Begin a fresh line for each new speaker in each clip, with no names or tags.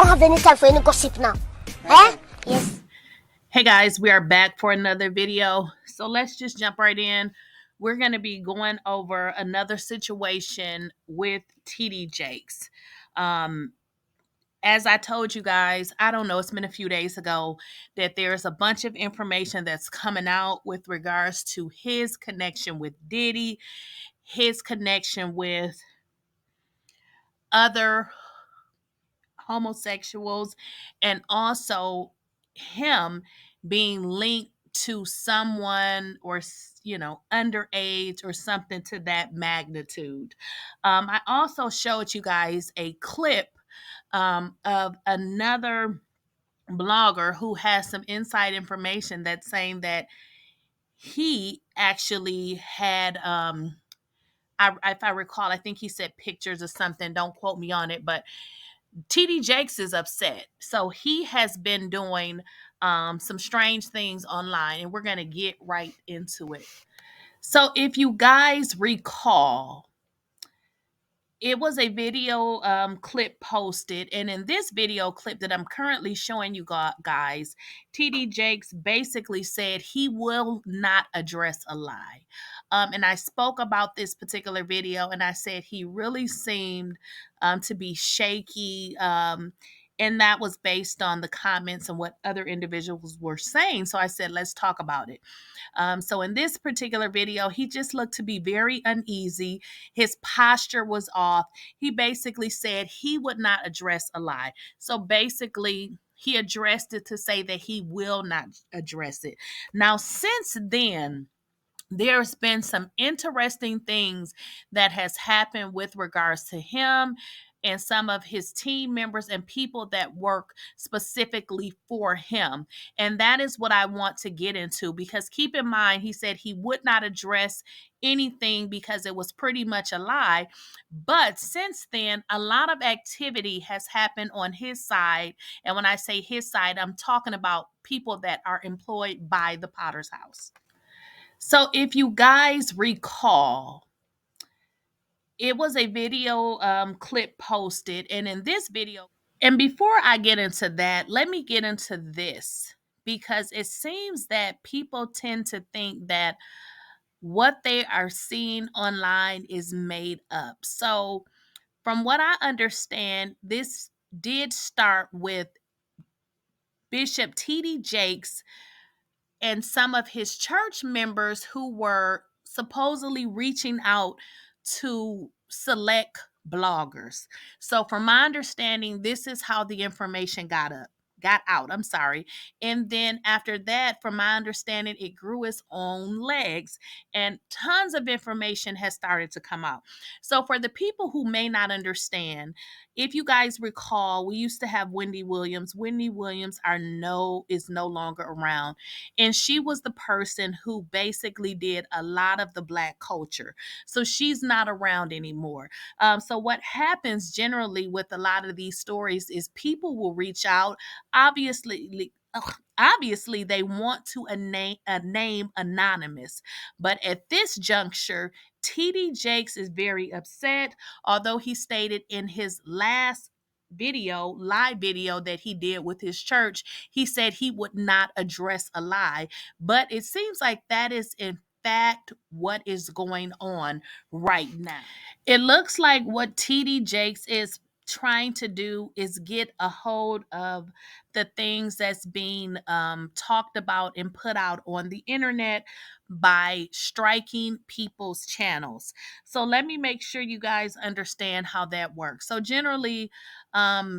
don't have any time for any gossip now. Eh? Yes.
Hey guys, we are back for another video. So let's just jump right in. We're going to be going over another situation with T.D.Jakes. Um, as I told you guys, I don't know, it's been a few days ago that there's a bunch of information that's coming out with regards to his connection with Diddy, his connection with other homosexuals, and also him being linked to someone or underage or something to that magnitude. I also showed you guys a clip of another blogger who has some inside information that's saying that he actually had if I recall, I think he said pictures or something, don't quote me on it, but T.D.Jakes is upset. So he has been doing some strange things online, and we're going to get right into it. So if you guys recall, it was a video clip posted, and in this video clip that I'm currently showing you guys, TD Jakes basically said he will not address a lie. And I spoke about this particular video, and I said he really seemed to be shaky. And that was based on the comments and what other individuals were saying. So I said, let's talk about it. So in this particular video, he just looked to be very uneasy. His posture was off. He basically said he would not address a lie. So basically, he addressed it to say that he will not address it. Now, since then, there's been some interesting things that has happened with regards to him and some of his team members and people that work specifically for him. And that is what I want to get into, because keep in mind, he said he would not address anything because it was pretty much a lie. But since then, a lot of activity has happened on his side. And when I say his side, I'm talking about people that are employed by the Potter's House. So if you guys recall, it was a video clip posted, and in this video, and before I get into that, let me get into this, because it seems that people tend to think that what they are seeing online is made up. So from what I understand, this did start with Bishop T.D. Jakes and some of his church members who were supposedly reaching out to select bloggers. So from my understanding, this is how the information got out. I'm sorry. And then after that, from my understanding, it grew its own legs and tons of information has started to come out. So for the people who may not understand, if you guys recall, we used to have Wendy Williams. Wendy Williams is no longer around. And she was the person who basically did a lot of the Black culture. So she's not around anymore. So what happens generally with a lot of these stories is people will reach out. Obviously, they want to a name anonymous. But at this juncture, TD Jakes is very upset, although he stated in his last live video that he did with his church, he said he would not address a lie. But it seems like that is in fact what is going on right now. It looks like what TD Jakes is trying to do is get a hold of the things that's being talked about and put out on the internet by striking people's channels. So let me make sure you guys understand how that works. So generally, I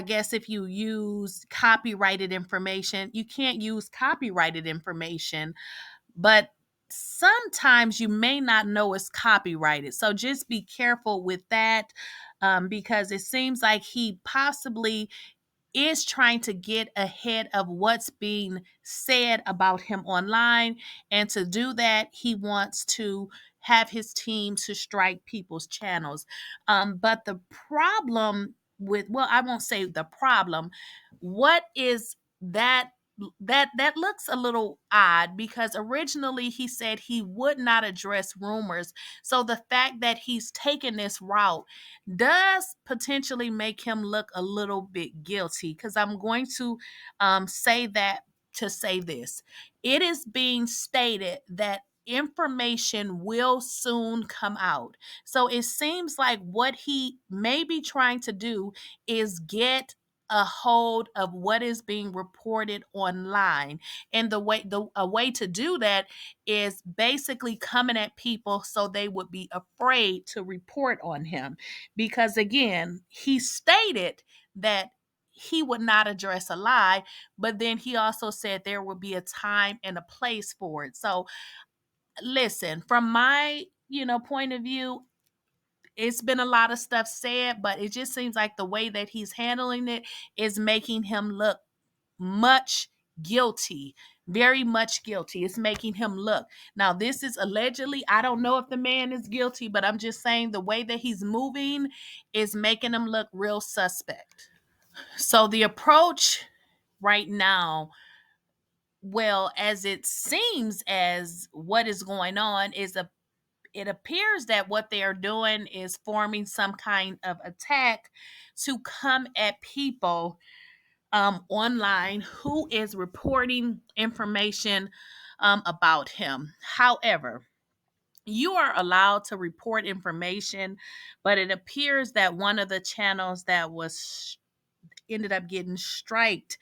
guess if you use copyrighted information, you can't use copyrighted information, but sometimes you may not know it's copyrighted. So just be careful with that, because it seems like he possibly is trying to get ahead of what's being said about him online. And to do that, he wants to have his team to strike people's channels. But the problem with, well, I won't say the problem. What is that that looks a little odd, because originally he said he would not address rumors. So the fact that he's taken this route does potentially make him look a little bit guilty, because I'm going to say that to say this. It is being stated that information will soon come out. So it seems like what he may be trying to do is get a hold of what is being reported online. And the a way to do that is basically coming at people so they would be afraid to report on him. Because again, he stated that he would not address a lie, but then he also said there would be a time and a place for it. So listen, from my, point of view, it's been a lot of stuff said, but it just seems like the way that he's handling it is making him look much guilty, very much guilty. It's making him look. Now, this is allegedly, I don't know if the man is guilty, but I'm just saying the way that he's moving is making him look real suspect. So the approach right now, well, as it seems as what is going on is it appears that what they are doing is forming some kind of attack to come at people online who is reporting information about him. However, you are allowed to report information, but it appears that one of the channels that was ended up getting striked.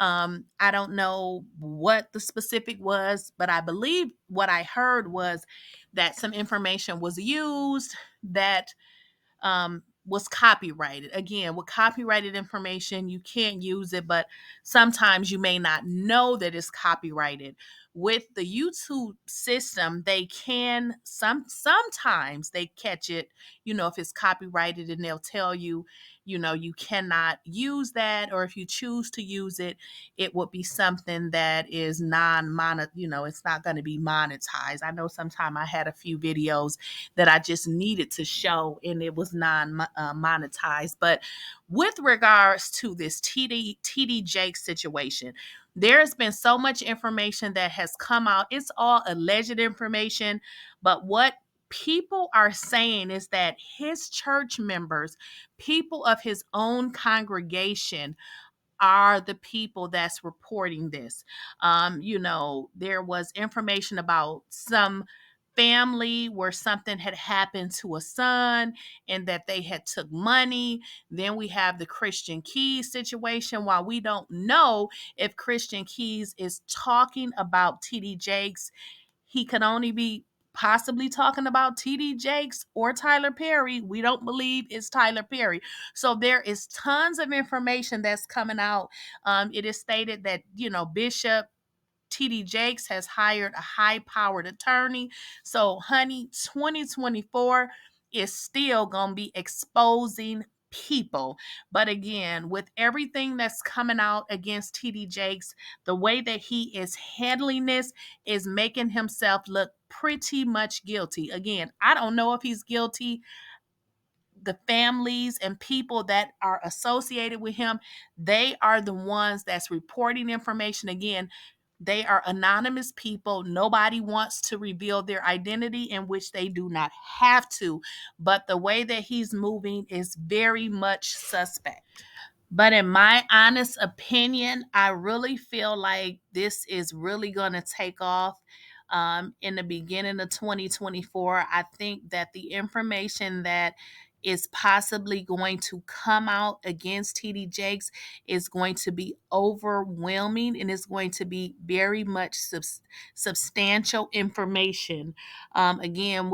I don't know what the specific was, but I believe what I heard was that some information was used that was copyrighted. Again, with copyrighted information, you can't use it, but sometimes you may not know that it's copyrighted. With the YouTube system, they can sometimes they catch it, if it's copyrighted, and they'll tell you, you cannot use that, or if you choose to use it, it would be something that is it's not going to be monetized. I know sometime I had a few videos that I just needed to show, and it was non monetized. But with regards to this T.D.Jakes situation, there's been so much information that has come out. It's all alleged information, but what people are saying is that his church members, people of his own congregation, are the people that's reporting this. There was information about some family where something had happened to a son and that they had took money. Then we have the Christian Keys situation. While we don't know if Christian Keys is talking about TD Jakes, he could only be possibly talking about TD Jakes or Tyler Perry. We don't believe it's Tyler Perry. So there is tons of information that's coming out. It is stated that, Bishop TD Jakes has hired a high powered attorney. So, honey, 2024 is still going to be exposing people. But again, with everything that's coming out against TD Jakes, the way that he is handling this is making himself look pretty much guilty. Again, I don't know if he's guilty. The families and people that are associated with him, they are the ones that's reporting information. Again, they are anonymous people. Nobody wants to reveal their identity, in which they do not have to. But the way that he's moving is very much suspect. But in my honest opinion, I really feel like this is really going to take off in the beginning of 2024. I think that the information that is possibly going to come out against TD Jakes is going to be overwhelming, and it's going to be very much substantial information. Again,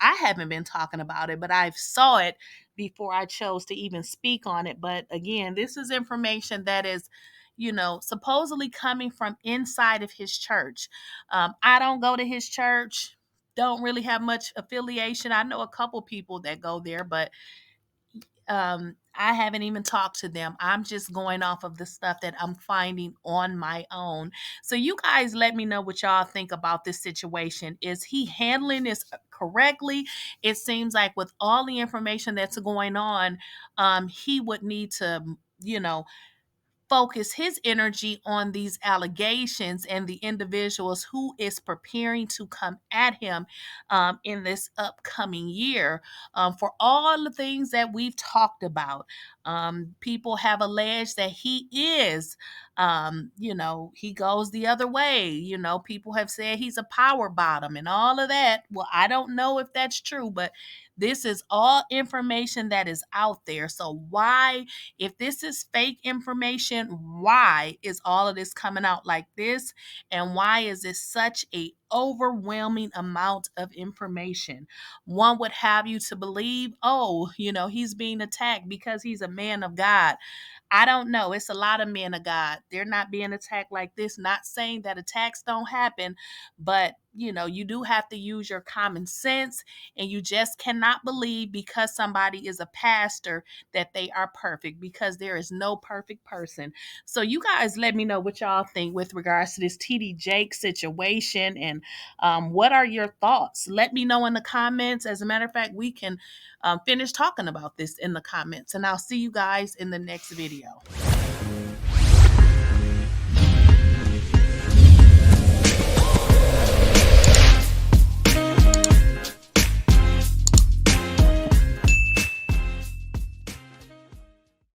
I haven't been talking about it, but I've saw it before I chose to even speak on it. But again, this is information that is, supposedly coming from inside of his church. I don't go to his church, don't really have much affiliation. I know a couple people that go there, but I haven't even talked to them. I'm just going off of the stuff that I'm finding on my own. So you guys let me know what y'all think about this situation. Is he handling this correctly? It seems like with all the information that's going on, he would need to, focus his energy on these allegations and the individuals who is preparing to come at him in this upcoming year for all the things that we've talked about. People have alleged that he is, he goes the other way. People have said he's a power bottom and all of that. Well, I don't know if that's true, but this is all information that is out there. So why, if this is fake information, why is all of this coming out like this? And why is this such a overwhelming amount of information? One would have you to believe, oh, he's being attacked because he's a man of God. I don't know. It's a lot of men of God. They're not being attacked like this. Not saying that attacks don't happen, but you do have to use your common sense, and you just cannot believe because somebody is a pastor that they are perfect, because there is no perfect person. So you guys let me know what y'all think with regards to this T.D.Jakes situation, and what are your thoughts? Let me know in the comments. As a matter of fact, we can finish talking about this in the comments, and I'll see you guys in the next video.